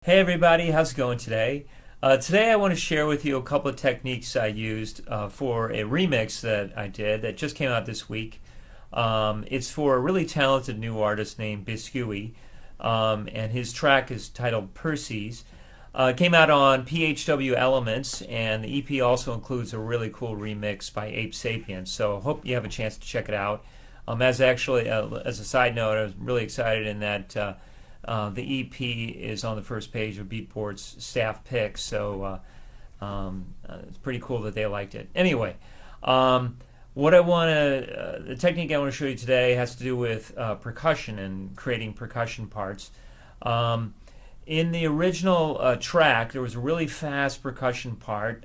Hey everybody, how's it going today? Today I want to share with you a couple of techniques I used for a remix that I did that just came out this week. It's for a really talented new artist named Biskuwi, and his track is titled Perses. It came out on PHW Elements, and the EP also includes a really cool remix by Ape Sapien. So hope you have a chance to check it out. As a side note, I was really excited in that the EP is on the first page of Beatport's staff picks, so it's pretty cool that they liked it. Anyway, the technique I want to show you today has to do with percussion and creating percussion parts. In the original track, there was a really fast percussion part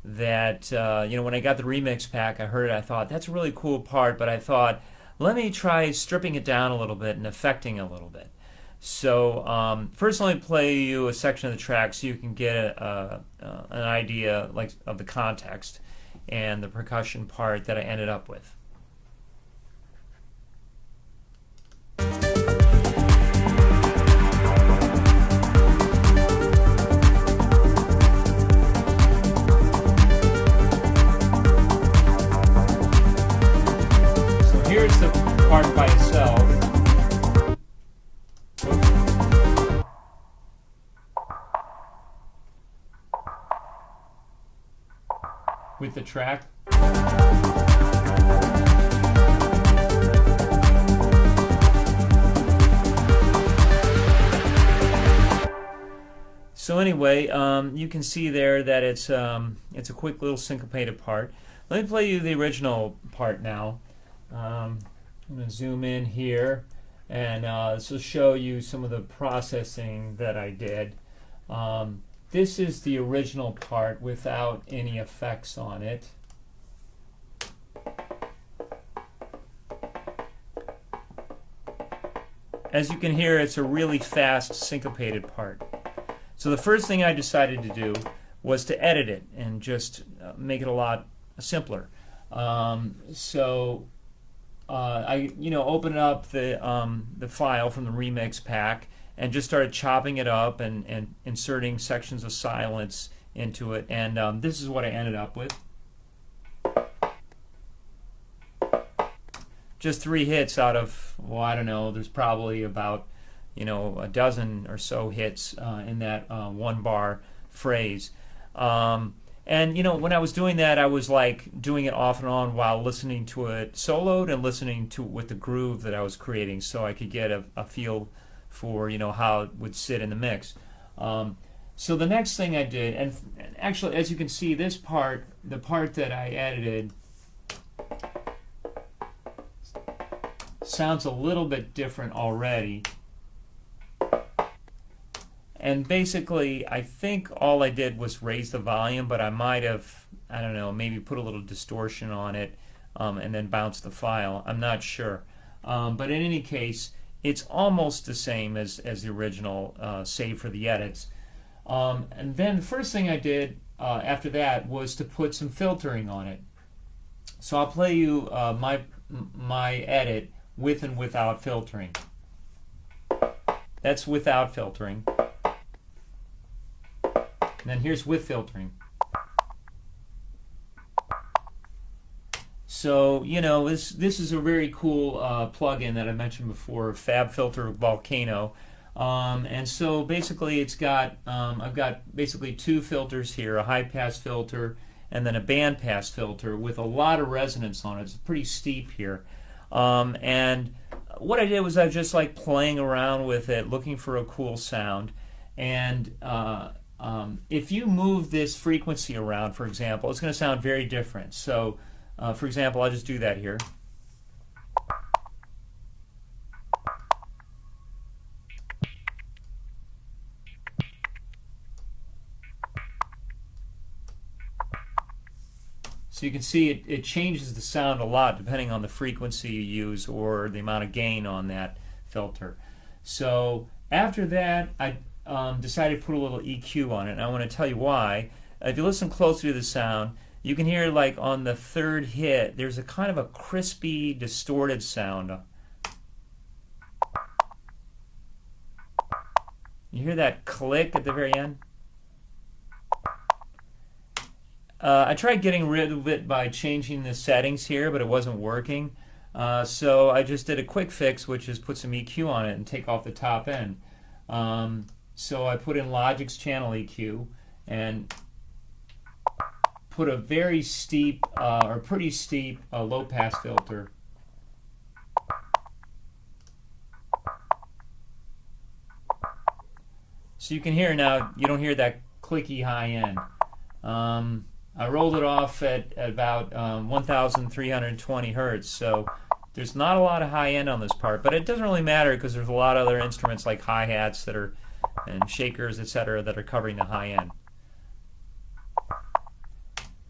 that when I got the remix pack, I heard it. I thought that's a really cool part, but I thought let me try stripping it down a little bit and affecting a little bit. So first, let me play you a section of the track so you can get an idea of the context and the percussion part that I ended up with. So here's the part by itself. With the track. So anyway, you can see there that it's a quick little syncopated part. Let me play you the original part now. I'm going to zoom in here, and this will show you some of the processing that I did. This is the original part without any effects on it. As you can hear, it's a really fast syncopated part. So the first thing I decided to do was to edit it and just make it a lot simpler. I opened up the file from the remix pack and just started chopping it up and inserting sections of silence into it, and this is what I ended up with. Just 3 hits out of, well, I don't know, there's probably about a dozen or so hits in that one bar phrase. And when I was doing that, I was like doing it off and on while listening to it soloed and listening to with the groove that I was creating, so I could get a feel for how it would sit in the mix. So the next thing I did, and actually as you can see, this part, the part that I edited, sounds a little bit different already. And basically I think all I did was raise the volume, but I might have, I don't know, maybe put a little distortion on it and then bounce the file. I'm not sure. But in any case, it's almost the same as the original, save for the edits. And then the first thing I did after that was to put some filtering on it. So I'll play you my edit with and without filtering. That's without filtering. And then here's with filtering. So, this is a very cool plugin that I mentioned before, FabFilter Volcano. And so basically it's got, I've got basically 2 filters here, a high pass filter and then a band pass filter with a lot of resonance on it. It's pretty steep here. And what I did was I was just like playing around with it, looking for a cool sound. And if you move this frequency around, for example, it's going to sound very different. So for example, I'll just do that here. So you can see it changes the sound a lot depending on the frequency you use or the amount of gain on that filter. So after that, I decided to put a little EQ on it, and I want to tell you why. If you listen closely to the sound, you can hear, like on the 3rd hit, there's a kind of a crispy, distorted sound. You hear that click at the very end? I tried getting rid of it by changing the settings here, but it wasn't working. So I just did a quick fix, which is put some EQ on it and take off the top end. So I put in Logic's channel EQ and put a very steep, or pretty steep, low pass filter. So you can hear now, you don't hear that clicky high end. I rolled it off at about 1,320 hertz, so there's not a lot of high end on this part, but it doesn't really matter because there's a lot of other instruments like hi-hats that are, and shakers, etc., that are covering the high end.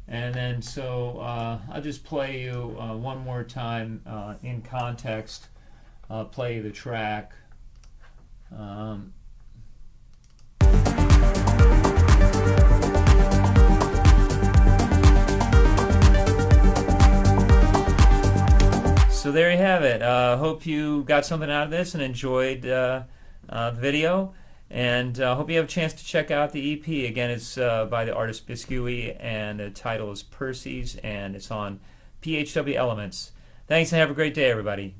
And then so I'll just play you one more time in context. I'll play the track. So there you have it. Hope you got something out of this and enjoyed the video. And hope you have a chance to check out the EP. Again, it's by the artist Biskuwi, and the title is Perses, and it's on PHW Elements. Thanks, and have a great day, everybody.